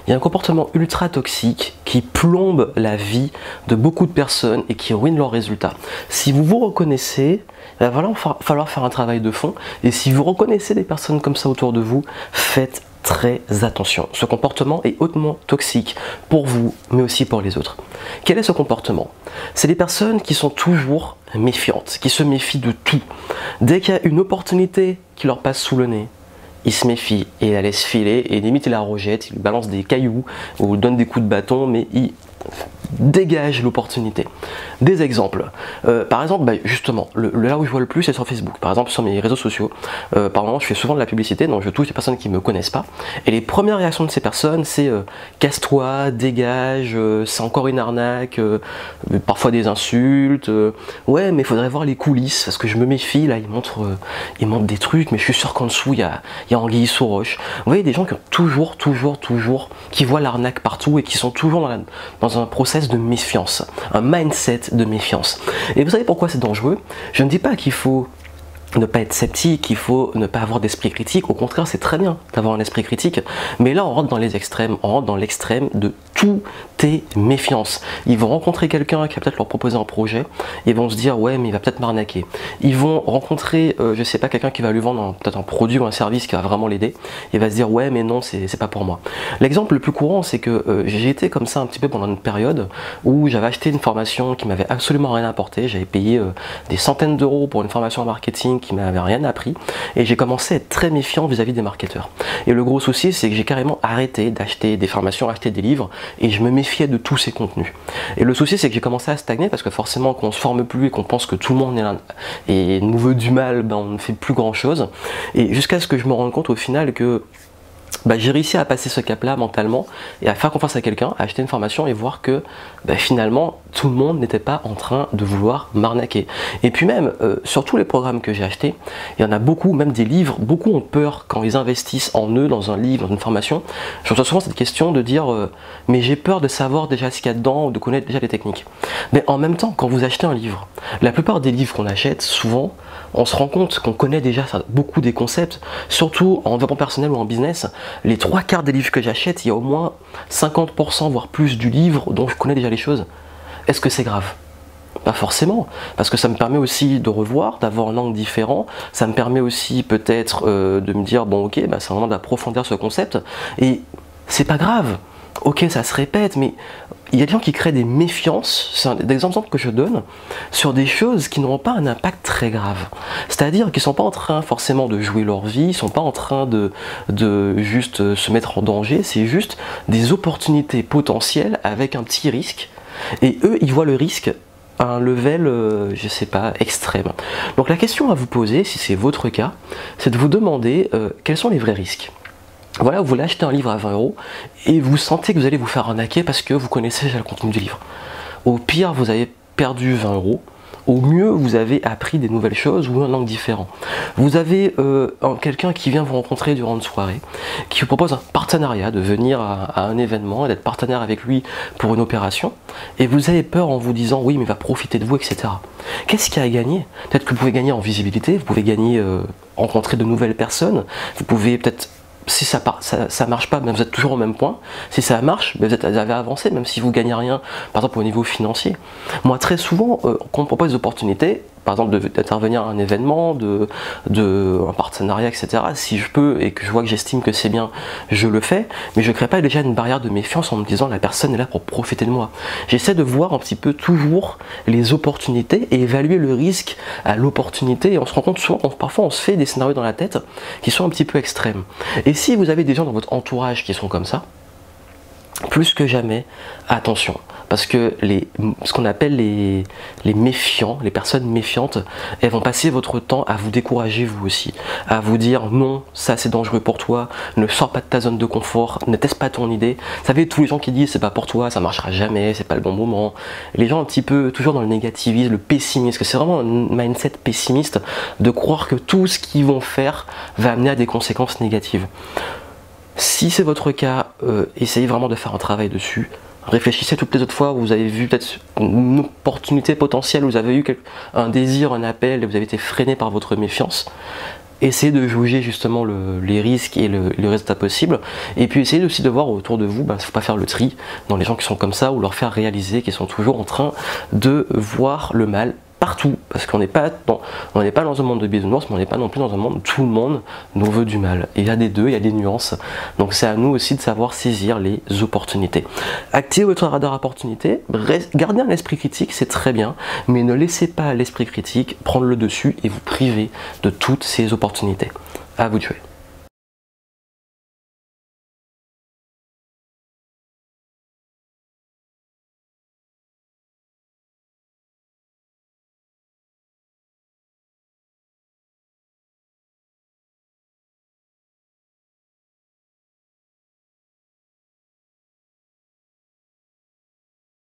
Il y a un comportement ultra toxique qui plombe la vie de beaucoup de personnes et qui ruine leurs résultats. Si vous vous reconnaissez, il va falloir faire un travail de fond. Et si vous reconnaissez des personnes comme ça autour de vous, faites très attention. Ce comportement est hautement toxique pour vous, mais aussi pour les autres. Quel est ce comportement? C'est des personnes qui sont toujours méfiantes, qui se méfient de tout. Dès qu'il y a une opportunité qui leur passe sous le nez, ils se méfient et la laissent filer et limite ils la rejettent, ils balancent des cailloux ou donnent des coups de bâton, mais ils dégagent l'opportunité. Des exemples. Par exemple, justement, là où je vois le plus, c'est sur Facebook. Par exemple, sur mes réseaux sociaux, par moment, je fais souvent de la publicité, donc je touche des personnes qui ne me connaissent pas. Et les premières réactions de ces personnes, c'est casse-toi, dégage, c'est encore une arnaque, parfois des insultes. Ouais, mais il faudrait voir les coulisses, parce que je me méfie, là, ils montrent des trucs, mais je suis sûr qu'en dessous, il y a anguille sous roche. Vous voyez, des gens qui ont toujours, qui voient l'arnaque partout et qui sont toujours dans un process de méfiance, un mindset de méfiance. Et vous savez pourquoi c'est dangereux? Je ne dis pas qu'il faut ne pas être sceptique, il faut ne pas avoir d'esprit critique. Au contraire, c'est très bien d'avoir un esprit critique. Mais là, on rentre dans les extrêmes. On rentre dans l'extrême de tout est méfiance. Ils vont rencontrer quelqu'un qui va peut-être leur proposer un projet. Ils vont se dire, ouais, mais il va peut-être m'arnaquer. Ils vont rencontrer, je sais pas, quelqu'un qui va lui vendre peut-être un produit ou un service qui va vraiment l'aider. Il va se dire, ouais, mais non, c'est pas pour moi. L'exemple le plus courant, c'est que j'ai été comme ça un petit peu pendant une période où j'avais acheté une formation qui m'avait absolument rien apporté. J'avais payé des centaines d'euros pour une formation en marketing qui m'avait rien appris et j'ai commencé à être très méfiant vis-à-vis des marketeurs. Et le gros souci, c'est que j'ai carrément arrêté d'acheter des formations, acheter des livres et je me méfiais de tous ces contenus. Et le souci, c'est que j'ai commencé à stagner parce que forcément, quand on se forme plus et qu'on pense que tout le monde est là et nous veut du mal, on ne fait plus grand chose. Et jusqu'à ce que je me rende compte au final que j'ai réussi à passer ce cap-là mentalement et à faire confiance à quelqu'un, à acheter une formation et voir que finalement tout le monde n'était pas en train de vouloir m'arnaquer. Et puis même, sur tous les programmes que j'ai achetés, il y en a beaucoup, même des livres, beaucoup ont peur quand ils investissent en eux, dans un livre, dans une formation. Je reçois souvent cette question de dire mais j'ai peur de savoir déjà ce qu'il y a dedans ou de connaître déjà les techniques. Mais en même temps, quand vous achetez un livre, la plupart des livres qu'on achète, souvent, on se rend compte qu'on connaît déjà beaucoup des concepts, surtout en développement personnel ou en business. Les 3/4 des livres que j'achète, il y a au moins 50% voire plus du livre dont je connais déjà les choses. Est-ce que c'est grave? Pas forcément, parce que ça me permet aussi de revoir, d'avoir un angle différent, ça me permet aussi peut-être de me dire bon ok, c'est un moment d'approfondir ce concept, et c'est pas grave. Ok, ça se répète, mais il y a des gens qui créent des méfiances, c'est des exemples que je donne, sur des choses qui n'auront pas un impact très grave. C'est-à-dire qu'ils ne sont pas en train forcément de jouer leur vie, ils ne sont pas en train de juste se mettre en danger, c'est juste des opportunités potentielles avec un petit risque. Et eux, ils voient le risque à un level, je sais pas, extrême. Donc la question à vous poser, si c'est votre cas, c'est de vous demander quels sont les vrais risques. Voilà, vous voulez acheter un livre à 20 € et vous sentez que vous allez vous faire arnaquer parce que vous connaissez déjà le contenu du livre. Au pire, vous avez perdu 20 €. Au mieux, vous avez appris des nouvelles choses ou un angle différent. Vous avez quelqu'un qui vient vous rencontrer durant une soirée, qui vous propose un partenariat, de venir à un événement et d'être partenaire avec lui pour une opération, et vous avez peur en vous disant oui mais il va profiter de vous, etc. Qu'est-ce qu'il y a à gagner? Peut-être que vous pouvez gagner en visibilité, vous pouvez gagner rencontrer de nouvelles personnes, vous pouvez peut-être, si ça marche pas, vous êtes toujours au même point. Si ça marche, vous avez avancé, même si vous gagnez rien, par exemple au niveau financier. Moi, très souvent, quand on me propose des opportunités, par exemple d'intervenir à un événement, un partenariat, etc., si je peux et que je vois que j'estime que c'est bien, je le fais, mais je ne crée pas déjà une barrière de méfiance en me disant la personne est là pour profiter de moi. J'essaie de voir un petit peu toujours les opportunités et évaluer le risque à l'opportunité, et on se rend compte souvent, parfois on se fait des scénarios dans la tête qui sont un petit peu extrêmes. Et si vous avez des gens dans votre entourage qui sont comme ça, plus que jamais, attention, parce que ce qu'on appelle les méfiants, les personnes méfiantes, elles vont passer votre temps à vous décourager vous aussi, à vous dire non, ça c'est dangereux pour toi, ne sors pas de ta zone de confort, ne teste pas ton idée. Vous savez, tous les gens qui disent c'est pas pour toi, ça marchera jamais, c'est pas le bon moment, les gens un petit peu toujours dans le négativisme, le pessimisme, que c'est vraiment un mindset pessimiste de croire que tout ce qu'ils vont faire va amener à des conséquences négatives. Si c'est votre cas, essayez vraiment de faire un travail dessus. Réfléchissez toutes les autres fois où vous avez vu peut-être une opportunité potentielle, où vous avez eu un désir, un appel, et vous avez été freiné par votre méfiance. Essayez de juger justement les risques et le résultat possible. Et puis essayez aussi de voir autour de vous, il ne faut pas faire le tri dans les gens qui sont comme ça ou leur faire réaliser qu'ils sont toujours en train de voir le mal partout. Parce qu'on n'est pas dans un monde de bisounours, mais on n'est pas non plus dans un monde où tout le monde nous veut du mal. Et il y a des deux, il y a des nuances. Donc c'est à nous aussi de savoir saisir les opportunités. Activez votre radar opportunité, gardez un esprit critique, c'est très bien, mais ne laissez pas l'esprit critique prendre le dessus et vous priver de toutes ces opportunités. À vous de jouer.